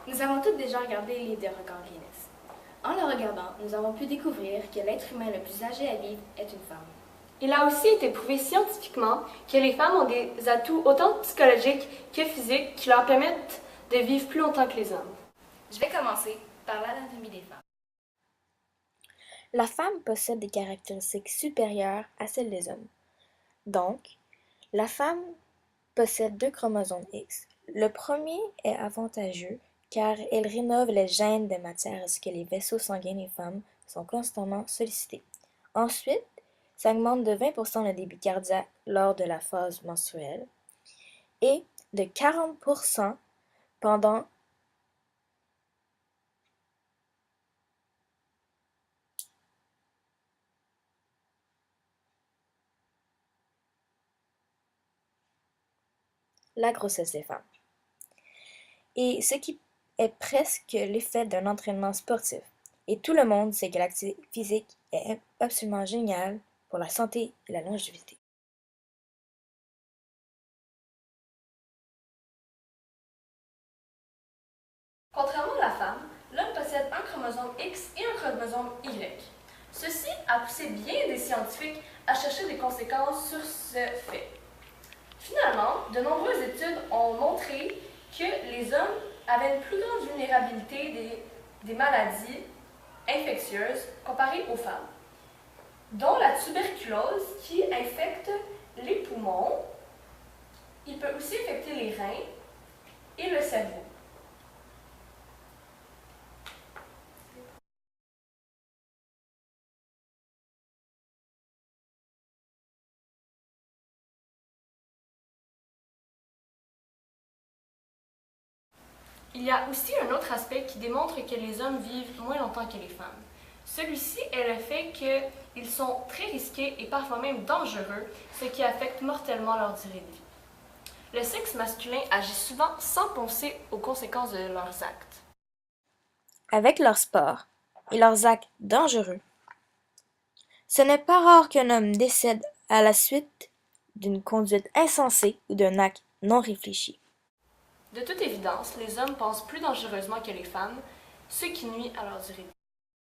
Nous avons toutes déjà regardé les livres de records Guinness. En le regardant, nous avons pu découvrir que l'être humain le plus âgé à vivre est une femme. Il a aussi été prouvé scientifiquement que les femmes ont des atouts autant psychologiques que physiques qui leur permettent de vivre plus longtemps que les hommes. Je vais commencer par l'anatomie des femmes. La femme possède des caractéristiques supérieures à celles des hommes. Donc, la femme possède 2 chromosomes X. Le premier est avantageux car il rénove les gènes de matière à ce que les vaisseaux sanguins des femmes sont constamment sollicités. Ensuite, ça augmente de 20% le débit cardiaque lors de la phase menstruelle et de 40% pendant la grossesse des femmes. Et ce qui est presque l'effet d'un entraînement sportif. Et tout le monde sait que l'activité physique est absolument géniale pour la santé et la longévité. Contrairement à la femme, l'homme possède un chromosome X et un chromosome Y. Ceci a poussé bien des scientifiques à chercher des conséquences sur ce fait. Finalement, de nombreuses études ont montré que les hommes avaient une plus grande vulnérabilité des maladies infectieuses comparées aux femmes, dont la tuberculose qui infecte les poumons. Il peut aussi infecter les reins et le cerveau. Il y a aussi un autre aspect qui démontre que les hommes vivent moins longtemps que les femmes. Celui-ci est le fait qu'ils sont très risqués et parfois même dangereux, ce qui affecte mortellement leur durée de vie. Le sexe masculin agit souvent sans penser aux conséquences de leurs actes. Avec leur sport et leurs actes dangereux, ce n'est pas rare qu'un homme décède à la suite d'une conduite insensée ou d'un acte non réfléchi. De toute évidence, les hommes pensent plus dangereusement que les femmes, ce qui nuit à leur durée de vie.